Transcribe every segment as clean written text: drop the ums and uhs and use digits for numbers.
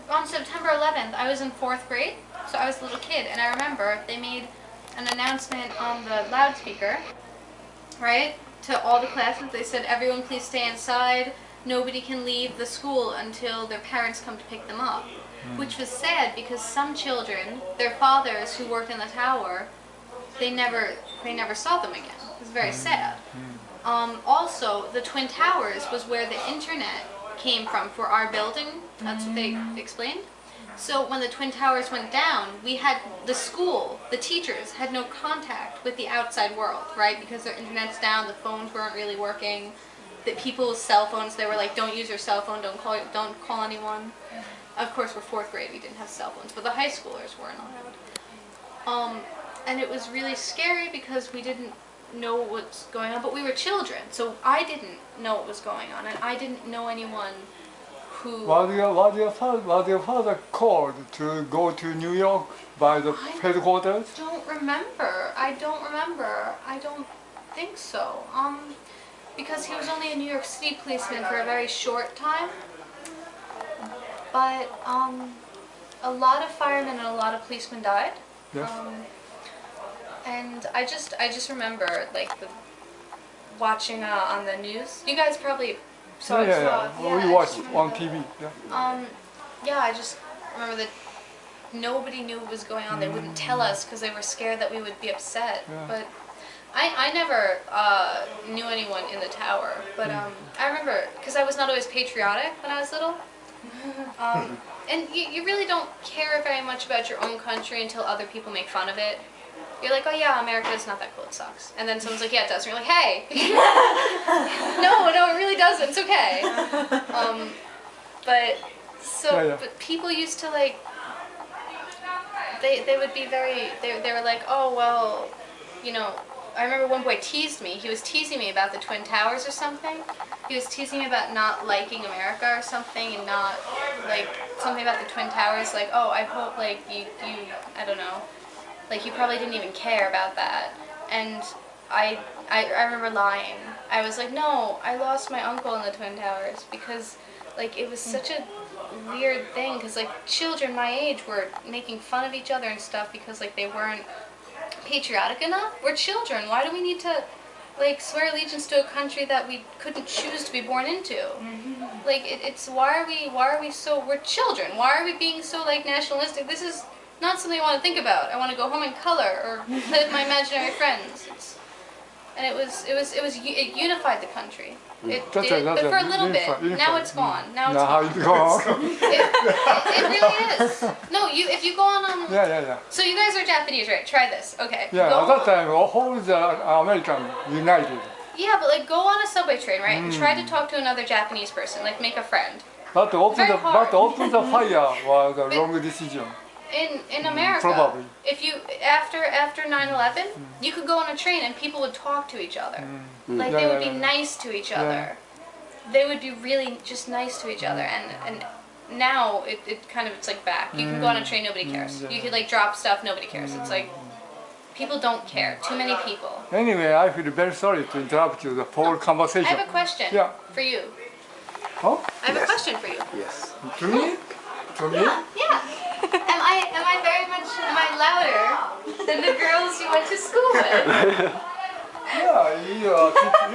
on September 11th, I was in 4th grade, so I was a little kid, and I remember they made an announcement on the loudspeaker, right, to all the classes. They said, everyone please stay inside, nobody can leave the school until their parents come to pick them up. Which was sad because some children, their fathers who worked in the tower, they never saw them again. It was very sad. Also, the Twin Towers was where the internet came from for our building. That's what they explained. So when the Twin Towers went down, we had the school, the teachers had no contact with the outside world, right? Because their internet's down, the phones weren't really working. The people's cell phones, they were like, don't use your cell phone, don't call anyone. Of course, we're 4th grade, we didn't have cell phones, but the high schoolers weren't allowed. And it was really scary because we didn't know what's going on, but we were children, so I didn't know what was going on, and I didn't know anyone who... Was your father called to go to New York by the headquarters? I don't remember. I don't think so. Because he was only a New York City policeman for a very short time. But a lot of firemen and a lot of policemen died. Yes. And I just remember like watching on the news. You guys probably saw it. Yeah. We watched on TV. Yeah, I just remember that nobody knew what was going on. They wouldn't tell us because they were scared that we would be upset. Yeah. But I never knew anyone in the tower. But I remember because I was not always patriotic when I was little. And you really don't care very much about your own country until other people make fun of it. You're like, oh yeah, America's not that cool, it sucks. And then someone's like, yeah, it does. And you're like, hey! no, it really doesn't, it's okay. But people used to like, they would be very, they were like, oh well, you know, I remember one boy teased me. He was teasing me about the Twin Towers or something. He was teasing me about not liking America or something, and not, like, something about the Twin Towers, like, oh, I hope, like, you I don't know, like, you probably didn't even care about that. And I remember lying. I was like, no, I lost my uncle in the Twin Towers, because, like, it was such a weird thing, because, like, children my age were making fun of each other and stuff because, like, they weren't patriotic enough. We're children. Why do we need to like swear allegiance to a country that we couldn't choose to be born into? Like it's why are we so, we're children. Why are we being so like nationalistic? This is not something I want to think about. I want to go home and color or play with my imaginary friends. And it unified the country. It did, but for a little bit. Now it's gone. Now it's gone. It really is. No, if you go on. Yeah. So you guys are Japanese, right? Try this. Okay. Yeah, at that time, whole the American united. Yeah, but like go on a subway train, right? And try to talk to another Japanese person, like make a friend. But open the fire was a wrong decision. In America, probably. If you after 9/11, you could go on a train and people would talk to each other. Like they would be nice to each other. They would be really just nice to each other. And now it's like back. You can go on a train, nobody cares. You could like drop stuff, nobody cares. It's like people don't care. Too many people. Anyway, I feel very sorry to interrupt you the whole conversation. I have a question for you. Oh? I have a question for you. Yes. To me? To me? Yeah. Am I louder than the girls you went to school with? Yeah,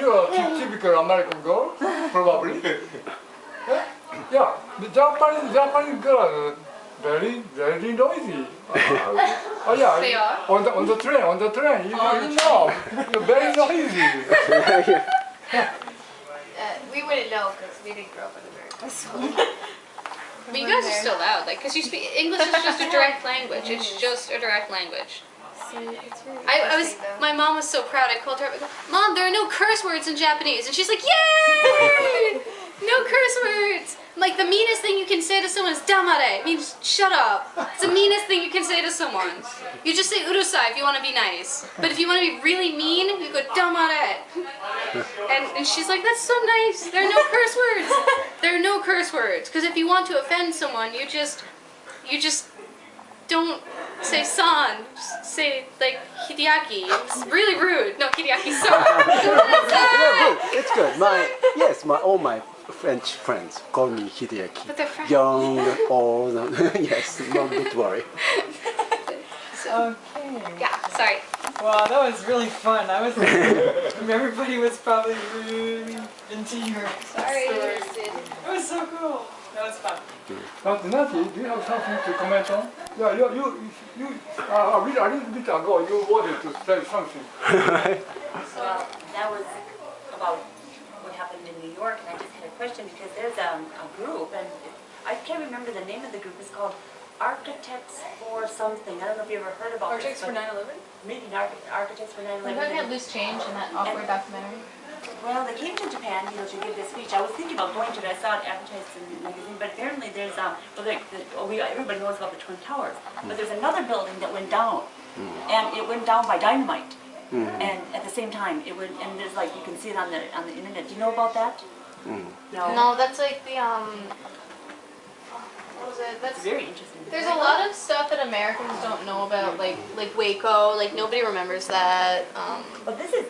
you're a typical American girl, probably. Yeah, the Japanese girls very noisy. Yeah. They are? On the train, you know, you're very noisy. We wouldn't know because we didn't grow up in America. So. But you guys are still loud, like, because you speak English is just a direct language. It's just a direct language. See, it's really my mom was so proud. I called her up and go, Mom, there are no curse words in Japanese. And she's like, yay! No curse words! I'm like, the meanest thing you can say to someone is damare. It means shut up. It's the meanest thing you can say to someone. You just say urusai if you want to be nice. But if you want to be really mean, you go damare. And she's like, that's so nice. There are no curse words. There are no curse words. Because if you want to offend someone, you just don't say san. Just say like hideaki. It's really rude. No, hideaki san. It's good. All my French friends call me Hideaki. But they're French. Young, old. Yes, no need to worry. Okay. Yeah, sorry. Wow, that was really fun. I was. Everybody was probably really into your Sorry. story. It was so cool. That was fun. But Nati, do you have something to comment on? Yeah, a little bit ago you wanted to say something. Well, that was about what happened in New York, and I just had a question because there's a group, and I can't remember the name of the group. It's called Architects for something. I don't know if you ever heard about Architects this. for 9/11? Maybe Architects for We're talking 9/11. about Loose Change in that awkward documentary. Well, they came to Japan, to give this speech. I was thinking about going to it. I saw it advertised in the magazine, but apparently there's everybody knows about the Twin Towers, but there's another building that went down, and it went down by dynamite. And at the same time, it went, and there's like you can see it on the internet. Do you know about that? No, that's like the what was it? That's It's very interesting. there's a lot of stuff that Americans don't know about, like Waco. Like nobody remembers that. But this is.